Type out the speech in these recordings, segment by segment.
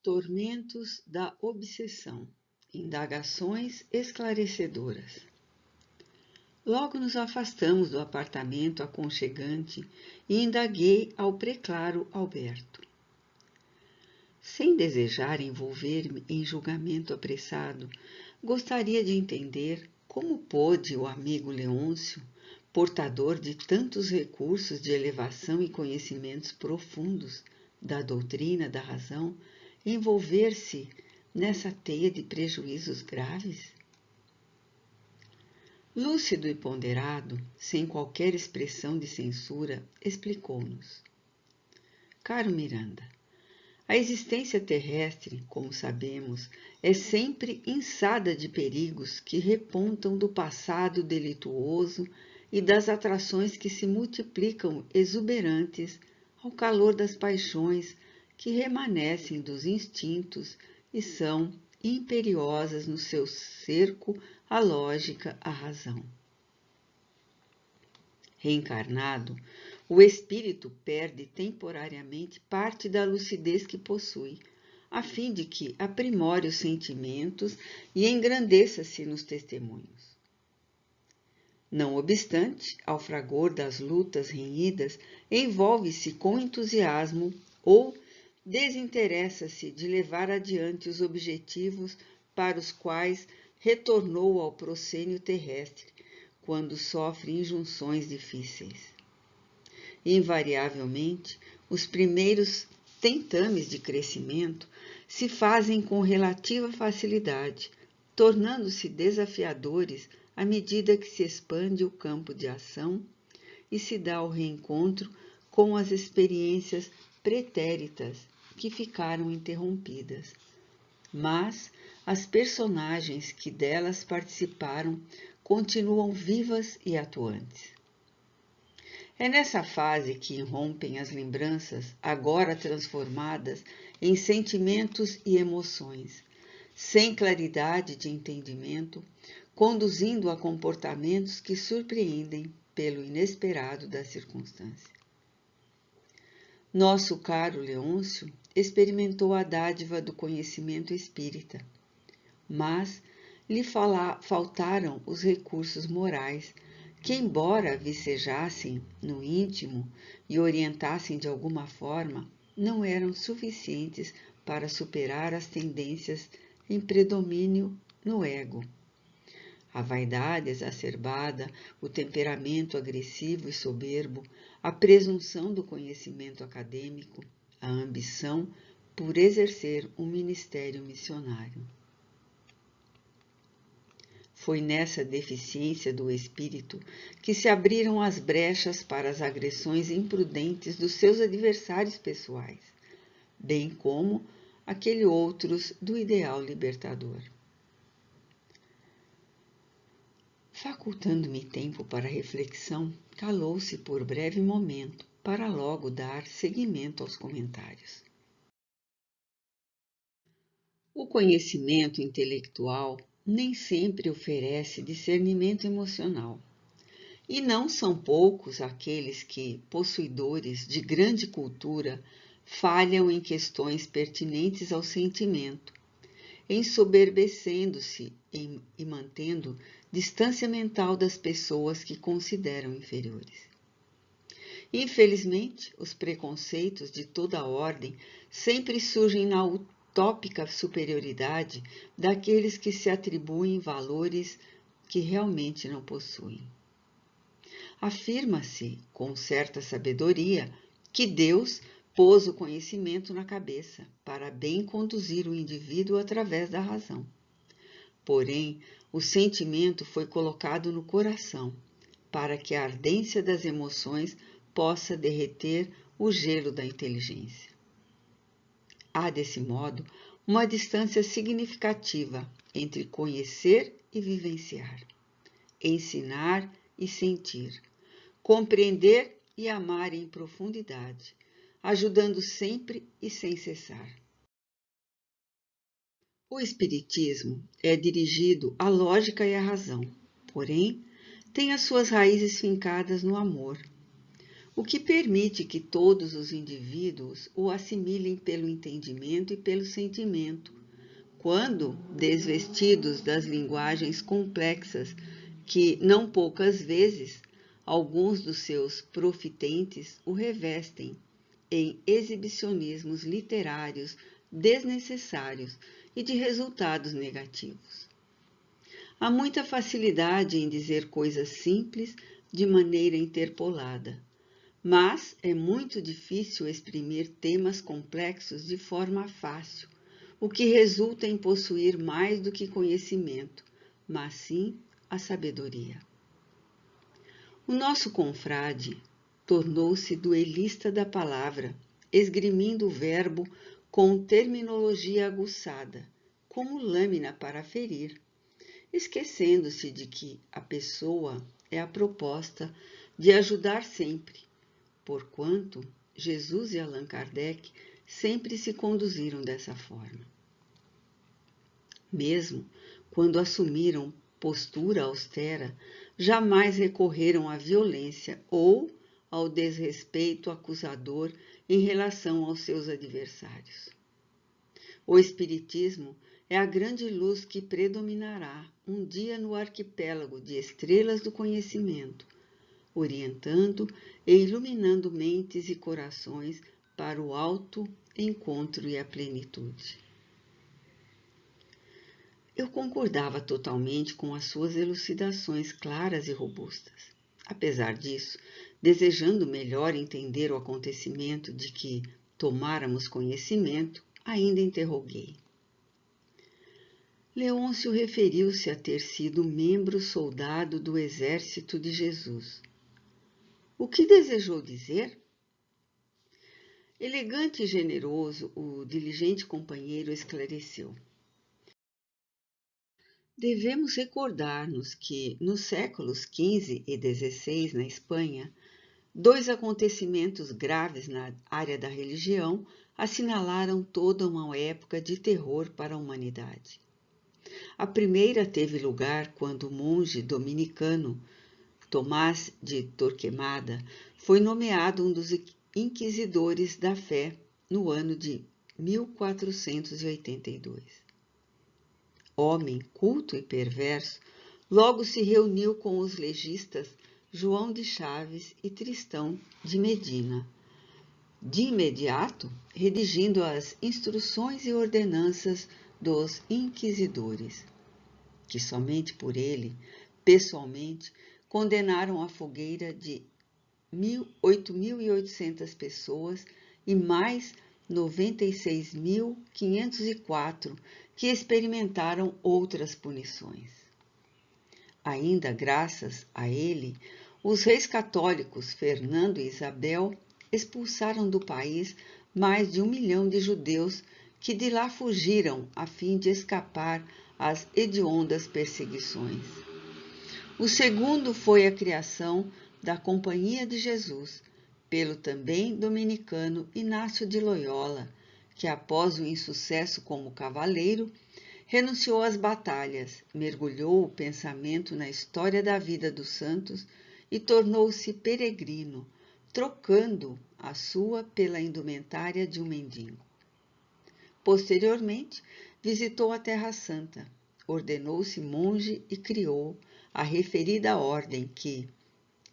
Tormentos da obsessão. Indagações esclarecedoras. Logo nos afastamos do apartamento aconchegante e indaguei ao preclaro Alberto. Sem desejar envolver-me em julgamento apressado, gostaria de entender como pôde o amigo Leôncio, portador de tantos recursos de elevação e conhecimentos profundos da doutrina da razão, envolver-se nessa teia de prejuízos graves? Lúcido e ponderado, sem qualquer expressão de censura, explicou-nos. Caro Miranda, a existência terrestre, como sabemos, é sempre inçada de perigos que repontam do passado delituoso e das atrações que se multiplicam exuberantes ao calor das paixões que remanescem dos instintos e são imperiosas no seu cerco à lógica, à razão. Reencarnado, o espírito perde temporariamente parte da lucidez que possui, a fim de que aprimore os sentimentos e engrandeça-se nos testemunhos. Não obstante, ao fragor das lutas renhidas, envolve-se com entusiasmo ou desinteressa-se de levar adiante os objetivos para os quais retornou ao proscênio terrestre, quando sofre injunções difíceis. Invariavelmente, os primeiros tentames de crescimento se fazem com relativa facilidade, tornando-se desafiadores à medida que se expande o campo de ação e se dá o reencontro com as experiências pretéritas que ficaram interrompidas. Mas as personagens que delas participaram continuam vivas e atuantes. É nessa fase que irrompem as lembranças, agora transformadas em sentimentos e emoções, sem claridade de entendimento, conduzindo a comportamentos que surpreendem pelo inesperado da circunstância. Nosso caro Leôncio experimentou a dádiva do conhecimento espírita, mas lhe faltaram os recursos morais que, embora vicejassem no íntimo e orientassem de alguma forma, não eram suficientes para superar as tendências em predomínio no ego. A vaidade exacerbada, o temperamento agressivo e soberbo, a presunção do conhecimento acadêmico, a ambição por exercer um ministério missionário. Foi nessa deficiência do espírito que se abriram as brechas para as agressões imprudentes dos seus adversários pessoais, bem como aquele outros do ideal libertador. Facultando-me tempo para reflexão, calou-se por breve momento, para logo dar seguimento aos comentários. O conhecimento intelectual nem sempre oferece discernimento emocional, e não são poucos aqueles que, possuidores de grande cultura, falham em questões pertinentes ao sentimento, ensoberbecendo-se e mantendo distância mental das pessoas que consideram inferiores. Infelizmente, os preconceitos de toda a ordem sempre surgem na utópica superioridade daqueles que se atribuem valores que realmente não possuem. Afirma-se, com certa sabedoria, que Deus pôs o conhecimento na cabeça para bem conduzir o indivíduo através da razão. Porém, o sentimento foi colocado no coração, para que a ardência das emoções possa derreter o gelo da inteligência. Há, desse modo, uma distância significativa entre conhecer e vivenciar, ensinar e sentir, compreender e amar em profundidade, ajudando sempre e sem cessar. O Espiritismo é dirigido à lógica e à razão, porém, tem as suas raízes fincadas no amor. o que permite que todos os indivíduos o assimilem pelo entendimento e pelo sentimento, quando desvestidos das linguagens complexas que, não poucas vezes, alguns dos seus profitentes o revestem em exibicionismos literários desnecessários e de resultados negativos. Há muita facilidade em dizer coisas simples de maneira interpolada, mas é muito difícil exprimir temas complexos de forma fácil, o que resulta em possuir mais do que conhecimento, mas sim a sabedoria. O nosso confrade tornou-se duelista da palavra, esgrimindo o verbo com terminologia aguçada, como lâmina para ferir, esquecendo-se de que a pessoa é a proposta de ajudar sempre, porquanto Jesus e Allan Kardec sempre se conduziram dessa forma. Mesmo quando assumiram postura austera, jamais recorreram à violência ou ao desrespeito acusador em relação aos seus adversários. O Espiritismo é a grande luz que predominará um dia no arquipélago de estrelas do conhecimento, orientando e iluminando mentes e corações para o alto encontro e a plenitude. Eu concordava totalmente com as suas elucidações claras e robustas. Apesar disso, desejando melhor entender o acontecimento de que tomáramos conhecimento, ainda interroguei. Leôncio referiu-se a ter sido membro soldado do exército de Jesus. O que desejou dizer? Elegante e generoso, o diligente companheiro esclareceu. Devemos recordar-nos que, nos séculos XV e XVI, na Espanha, 2 acontecimentos graves na área da religião assinalaram toda uma época de terror para a humanidade. A primeira teve lugar quando o monge dominicano Tomás de Torquemada foi nomeado um dos inquisidores da fé no ano de 1482. Homem culto e perverso, logo se reuniu com os legistas João de Chaves e Tristão de Medina, de imediato redigindo as instruções e ordenanças dos inquisidores, que somente por ele, pessoalmente, condenaram à fogueira de 8.800 pessoas e mais 96.504 que experimentaram outras punições. Ainda graças a ele, os reis católicos Fernando e Isabel expulsaram do país mais de 1 milhão de judeus que de lá fugiram a fim de escapar às hediondas perseguições. O segundo foi a criação da Companhia de Jesus, pelo também dominicano Inácio de Loyola, que após o insucesso como cavaleiro, renunciou às batalhas, mergulhou o pensamento na história da vida dos santos e tornou-se peregrino, trocando a sua pela indumentária de um mendigo. Posteriormente, visitou a Terra Santa, ordenou-se monge e criou a referida ordem que,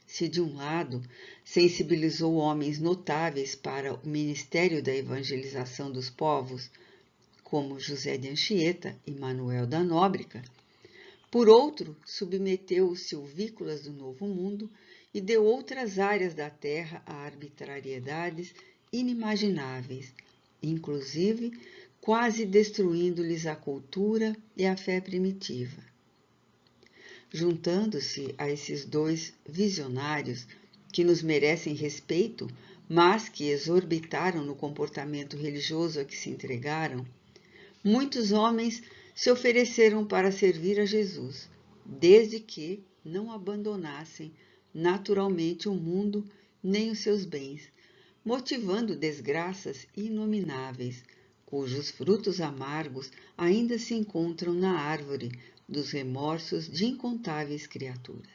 se de um lado sensibilizou homens notáveis para o ministério da evangelização dos povos, como José de Anchieta e Manuel da Nóbrega, por outro, submeteu os silvícolas do Novo Mundo e deu outras áreas da terra a arbitrariedades inimagináveis, inclusive quase destruindo-lhes a cultura e a fé primitiva. Juntando-se a esses 2 visionários que nos merecem respeito, mas que exorbitaram no comportamento religioso a que se entregaram, muitos homens se ofereceram para servir a Jesus, desde que não abandonassem naturalmente o mundo nem os seus bens, motivando desgraças inomináveis, cujos frutos amargos ainda se encontram na árvore dos remorsos de incontáveis criaturas.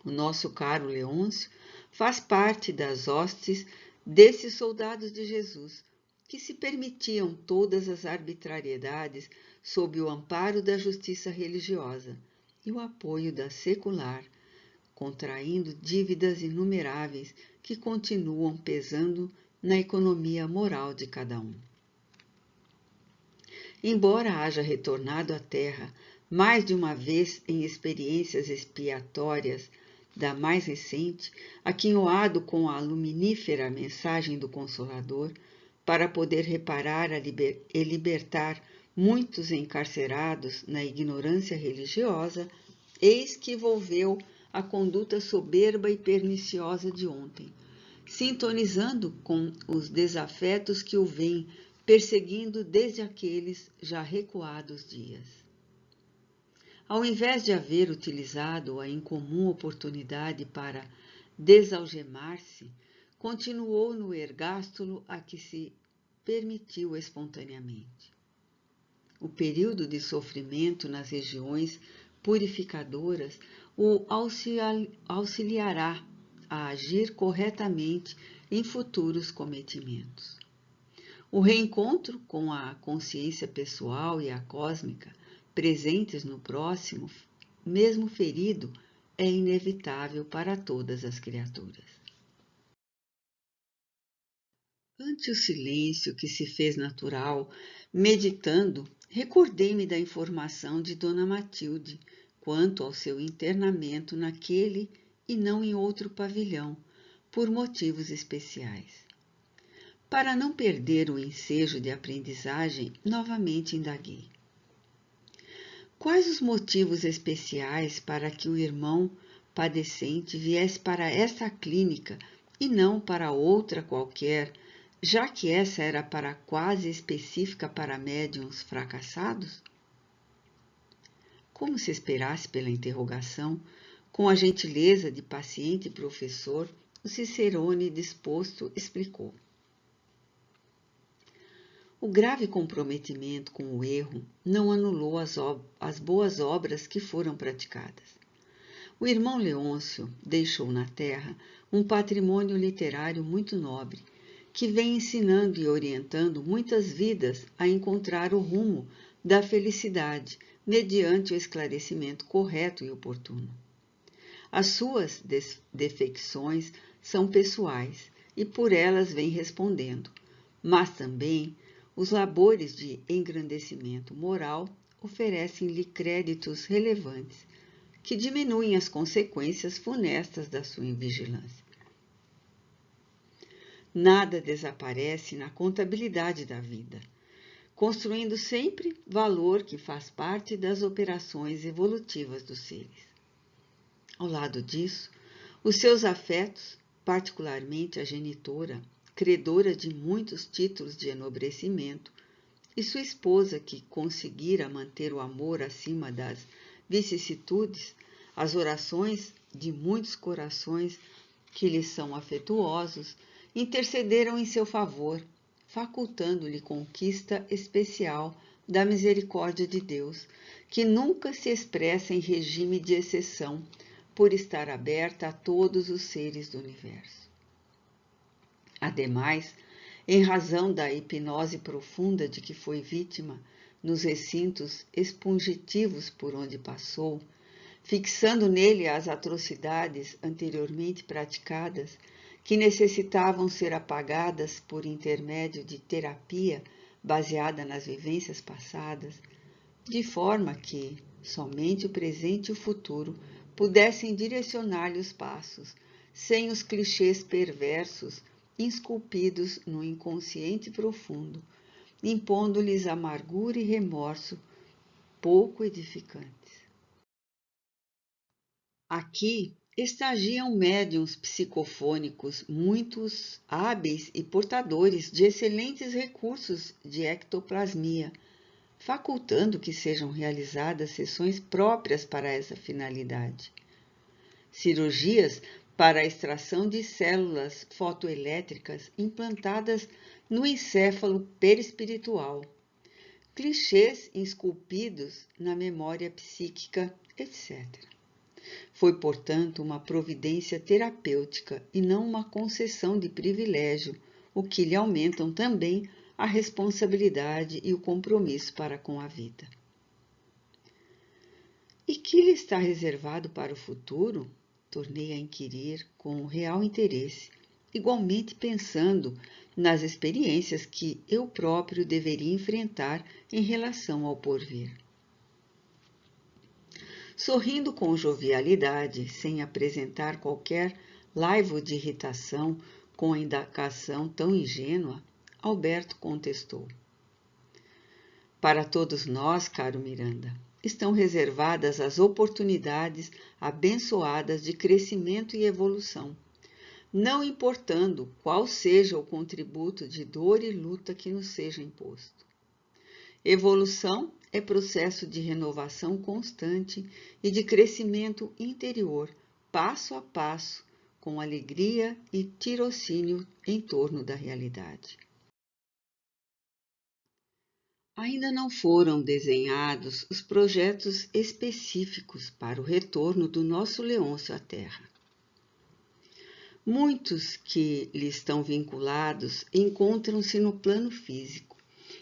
O nosso caro Leôncio faz parte das hostes desses soldados de Jesus, que se permitiam todas as arbitrariedades sob o amparo da justiça religiosa e o apoio da secular, contraindo dívidas inumeráveis que continuam pesando na economia moral de cada um. Embora haja retornado à Terra mais de uma vez em experiências expiatórias da mais recente, aquinhoado com a luminífera mensagem do Consolador, para poder reparar e libertar muitos encarcerados na ignorância religiosa, eis que volveu a conduta soberba e perniciosa de ontem, sintonizando com os desafetos que o vêm perseguindo desde aqueles já recuados dias. Ao invés de haver utilizado a incomum oportunidade para desalgemar-se, continuou no ergástulo a que se permitiu espontaneamente. O período de sofrimento nas regiões purificadoras o auxiliará a agir corretamente em futuros cometimentos. O reencontro com a consciência pessoal e a cósmica, presentes no próximo, mesmo ferido, é inevitável para todas as criaturas. Ante o silêncio que se fez natural, meditando, recordei-me da informação de Dona Matilde quanto ao seu internamento naquele e não em outro pavilhão, por motivos especiais. Para não perder o ensejo de aprendizagem, novamente indaguei. Quais os motivos especiais para que o irmão padecente viesse para esta clínica e não para outra qualquer, já que essa era para quase específica para médiuns fracassados? Como se esperasse pela interrogação, com a gentileza de paciente professor, o Cicerone disposto explicou. O grave comprometimento com o erro não anulou as boas obras que foram praticadas. O irmão Leôncio deixou na terra um patrimônio literário muito nobre, que vem ensinando e orientando muitas vidas a encontrar o rumo da felicidade mediante o esclarecimento correto e oportuno. As suas defecções são pessoais e por elas vem respondendo, mas também os labores de engrandecimento moral oferecem-lhe créditos relevantes, que diminuem as consequências funestas da sua invigilância. Nada desaparece na contabilidade da vida, construindo sempre valor que faz parte das operações evolutivas dos seres. Ao lado disso, os seus afetos, particularmente a genitora, credora de muitos títulos de enobrecimento, e sua esposa, que conseguira manter o amor acima das vicissitudes, as orações de muitos corações que lhe são afetuosos, intercederam em seu favor, facultando-lhe conquista especial da misericórdia de Deus, que nunca se expressa em regime de exceção, por estar aberta a todos os seres do universo. Ademais, em razão da hipnose profunda de que foi vítima nos recintos expungitivos por onde passou, fixando nele as atrocidades anteriormente praticadas, que necessitavam ser apagadas por intermédio de terapia baseada nas vivências passadas, de forma que somente o presente e o futuro pudessem direcionar-lhe os passos, sem os clichês perversos esculpidos no inconsciente profundo, impondo-lhes amargura e remorso pouco edificantes. Aqui estagiam médiuns psicofônicos, muitos hábeis e portadores de excelentes recursos de ectoplasmia, facultando que sejam realizadas sessões próprias para essa finalidade. Cirurgias para a extração de células fotoelétricas implantadas no encéfalo perispiritual, clichês esculpidos na memória psíquica, etc. Foi, portanto, uma providência terapêutica e não uma concessão de privilégio, o que lhe aumentam também a responsabilidade e o compromisso para com a vida. E que lhe está reservado para o futuro? Tornei a inquirir com real interesse, igualmente pensando nas experiências que eu próprio deveria enfrentar em relação ao porvir. Sorrindo com jovialidade, sem apresentar qualquer laivo de irritação com a indagação tão ingênua, Alberto contestou. Para todos nós, caro Miranda, estão reservadas as oportunidades abençoadas de crescimento e evolução, não importando qual seja o contributo de dor e luta que nos seja imposto. Evolução é processo de renovação constante e de crescimento interior, passo a passo, com alegria e tirocínio em torno da realidade. Ainda não foram desenhados os projetos específicos para o retorno do nosso Leôncio à Terra. Muitos que lhe estão vinculados encontram-se no plano físico,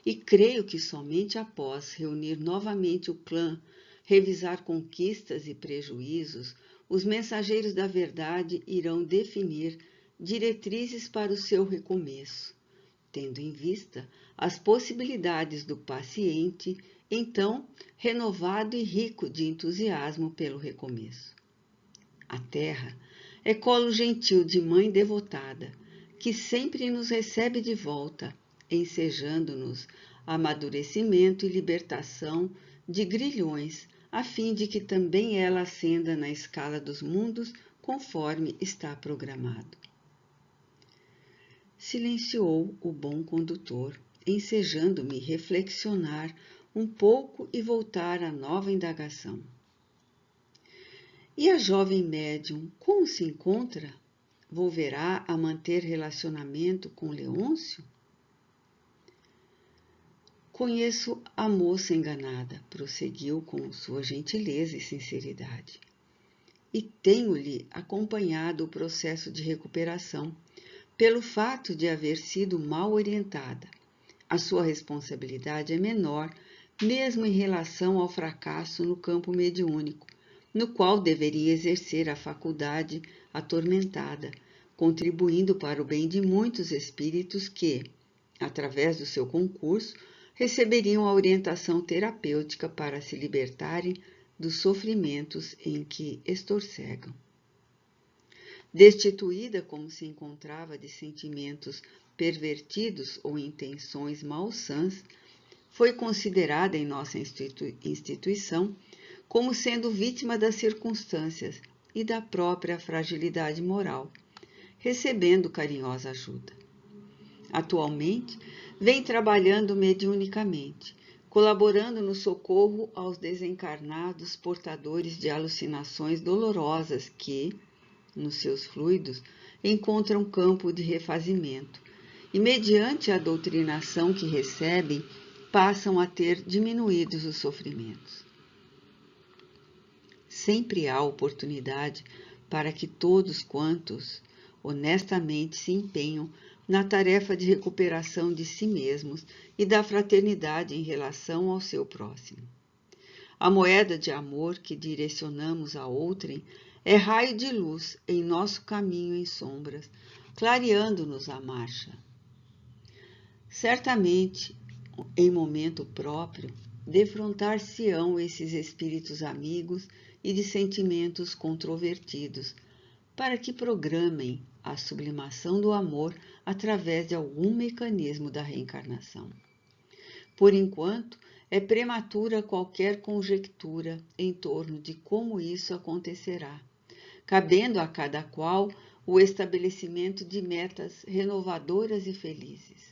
e creio que somente após reunir novamente o clã, revisar conquistas e prejuízos, os mensageiros da verdade irão definir diretrizes para o seu recomeço, tendo em vista as possibilidades do paciente, então renovado e rico de entusiasmo pelo recomeço. A Terra é colo gentil de mãe devotada, que sempre nos recebe de volta, ensejando-nos amadurecimento e libertação de grilhões, a fim de que também ela ascenda na escala dos mundos conforme está programado. Silenciou o bom condutor, ensejando-me reflexionar um pouco e voltar à nova indagação. E a jovem médium, como se encontra? Volverá a manter relacionamento com Leôncio? Conheço a moça enganada, prosseguiu com sua gentileza e sinceridade, e tenho-lhe acompanhado o processo de recuperação, pelo fato de haver sido mal orientada. A sua responsabilidade é menor, mesmo em relação ao fracasso no campo mediúnico, no qual deveria exercer a faculdade atormentada, contribuindo para o bem de muitos espíritos que, através do seu concurso, receberiam a orientação terapêutica para se libertarem dos sofrimentos em que estorcegam. Destituída como se encontrava de sentimentos pervertidos ou intenções malsãs, foi considerada em nossa instituição como sendo vítima das circunstâncias e da própria fragilidade moral, recebendo carinhosa ajuda. Atualmente, vem trabalhando mediunicamente, colaborando no socorro aos desencarnados portadores de alucinações dolorosas que, nos seus fluidos, encontram campo de refazimento e, mediante a doutrinação que recebem, passam a ter diminuídos os sofrimentos. Sempre há oportunidade para que todos quantos honestamente se empenham na tarefa de recuperação de si mesmos e da fraternidade em relação ao seu próximo. A moeda de amor que direcionamos a outrem é raio de luz em nosso caminho em sombras, clareando-nos a marcha. Certamente, em momento próprio, defrontar-se-ão esses espíritos amigos e de sentimentos controvertidos, para que programem a sublimação do amor através de algum mecanismo da reencarnação. Por enquanto, é prematura qualquer conjectura em torno de como isso acontecerá, cabendo a cada qual o estabelecimento de metas renovadoras e felizes.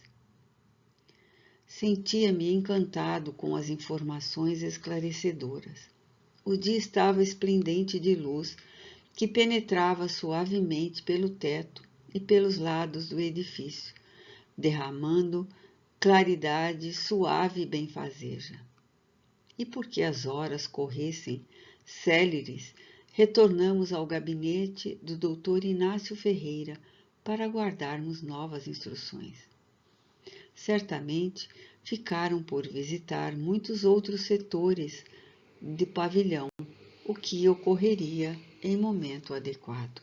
Sentia-me encantado com as informações esclarecedoras. O dia estava esplendente de luz, que penetrava suavemente pelo teto e pelos lados do edifício, derramando claridade suave e benfazeja. E porque as horas corressem céleres, retornamos ao gabinete do Dr. Inácio Ferreira para aguardarmos novas instruções. Certamente ficaram por visitar muitos outros setores de pavilhão, o que ocorreria em momento adequado.